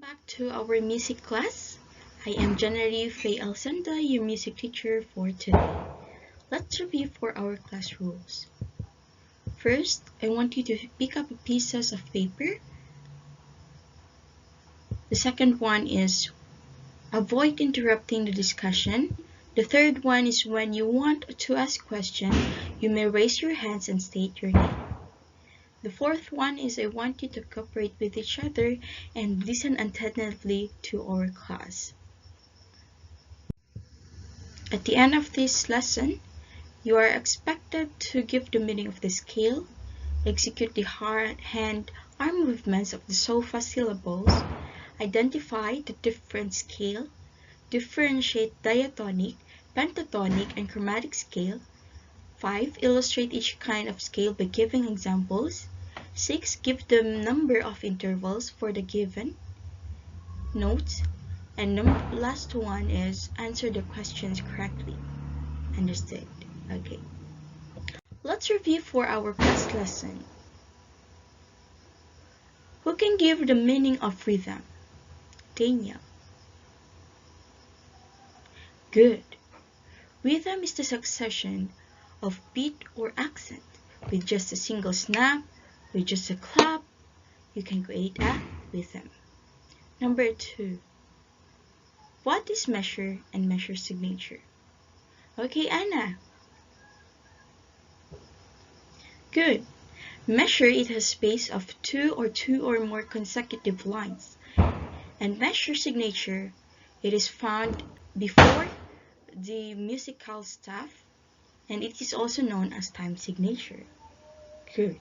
Back to our music class. I am January Faye Alcenda, your music teacher for today. Let's review for our class rules. First, I want you to pick up pieces of paper. The second one is avoid interrupting the discussion. The third one is when you want to ask a question, you may raise your hands and state your name. The fourth one is I want you to cooperate with each other and listen attentively to our class. At the end of this lesson, you are expected to give the meaning of the scale, execute the hand-arm movements of the SOFA syllables, identify the different scale, differentiate diatonic, pentatonic, and chromatic scale. 5. Illustrate each kind of scale by giving examples. 6. Give the number of intervals for the given notes. And the last one is answer the questions correctly. Understood? Okay. Let's review for our past lesson. Who can give the meaning of rhythm? Daniel. Good. Rhythm is the succession of beat or accent. With just a single snap, with just a clap, you can create a rhythm. Number 2. What is measure and measure signature? Okay, Anna. Good. Measure, it has space of two or more consecutive lines. And measure signature, it is found before the musical staff, and it is also known as time signature. Good.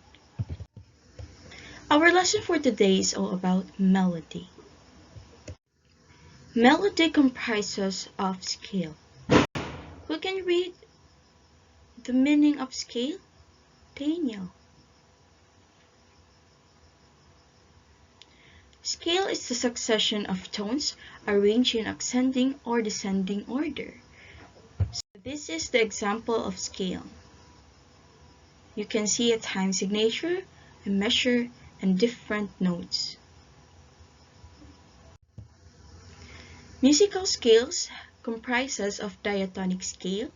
Our lesson for today is all about melody. Melody comprises of scale. Who can read the meaning of scale? Daniel. Scale is the succession of tones arranged in ascending or descending order. So this is the example of scale. You can see a time signature, a measure, and different notes. Musical scales comprises of diatonic scale,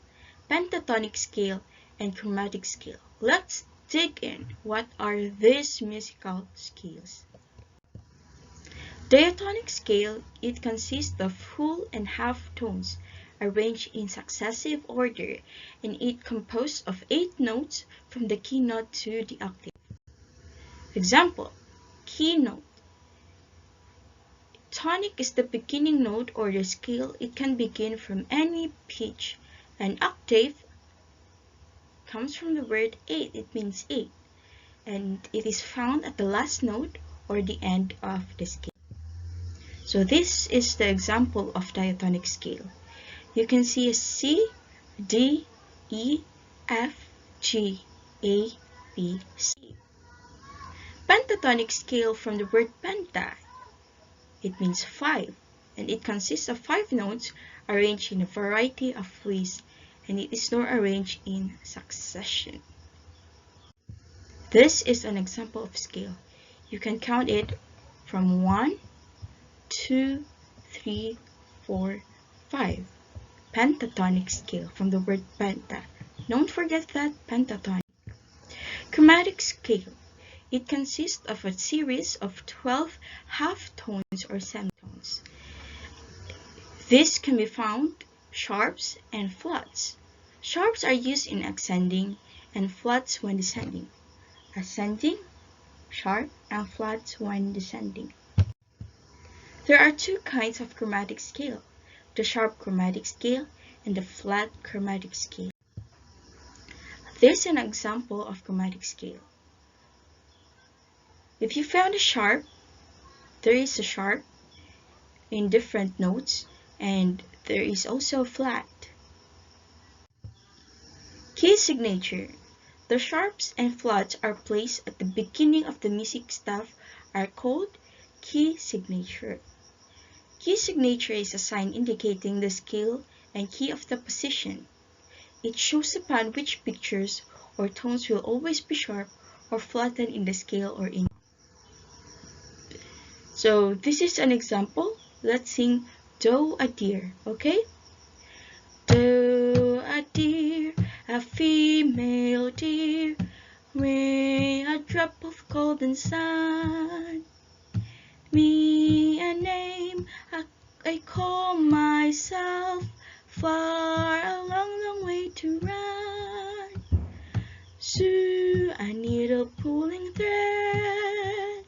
pentatonic scale, and chromatic scale. Let's dig in. What are these musical scales? Diatonic scale, it consists of full and half tones arranged in successive order, and it composed of 8 notes from the key note to the octave. Example, key note. Tonic is the beginning note or the scale. It can begin from any pitch. An octave comes from the word 8. It means 8. And it is found at the last note or the end of the scale. So this is the example of diatonic scale. You can see a C, D, E, F, G, A, B, C. Pentatonic scale from the word penta. It means 5, and it consists of 5 notes arranged in a variety of ways, and it is not arranged in succession. This is an example of scale. You can count it from 1, 2, 3, 4, 5. Pentatonic scale from the word penta. Don't forget that, pentatonic. Chromatic scale. It consists of a series of 12 half tones or semitones. This can be found sharps and flats. Sharps are used in ascending and flats when descending. Ascending, sharp, and flats when descending. There are 2 kinds of chromatic scale, the sharp chromatic scale and the flat chromatic scale. This is an example of chromatic scale. If you found a sharp, there is a sharp in different notes, and there is also a flat. Key signature. The sharps and flats are placed at the beginning of the music staff are called key signature. Key signature is a sign indicating the scale and key of the position. It shows upon which pictures or tones will always be sharp or flattened in the scale or in. So this is an example. Let's sing Doe a deer, okay? Doe a deer, a female deer, weigh a drop of golden sun. Me a name, I call myself, far a long, long way to run. Sue, a needle pulling thread,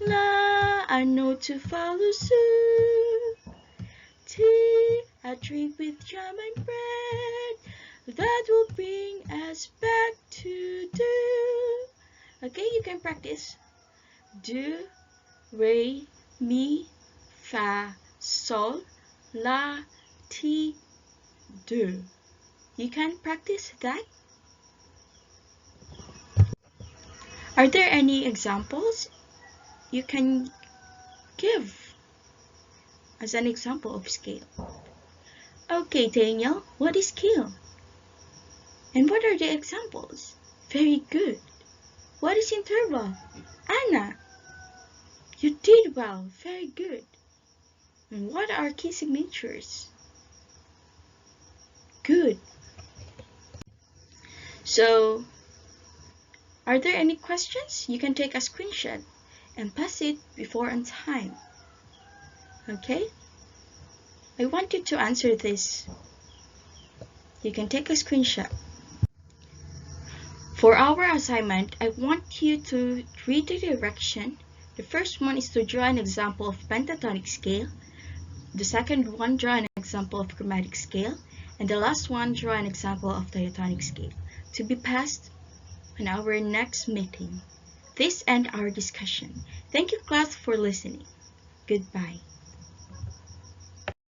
La, a note to follow suit. Tea, a drink with jam and bread, that will bring us back to do. Okay, you can practice. Do, re, mi, fa, sol, la, ti, do. You can practice that. Are there any examples you can give as an example of scale? Okay, Daniel, what is scale? And what are the examples? Very good. What is interval? Anna, you did well. Very good. And what are key signatures? Good. So, are there any questions? You can take a screenshot and pass it before on time. Okay? I want you to answer this. You can take a screenshot. For our assignment, I want you to read the direction. The first one is to draw an example of pentatonic scale. The second one, draw an example of chromatic scale. And the last one, draw an example of diatonic scale. To be passed on our next meeting. This ends our discussion. Thank you, class, for listening. Goodbye.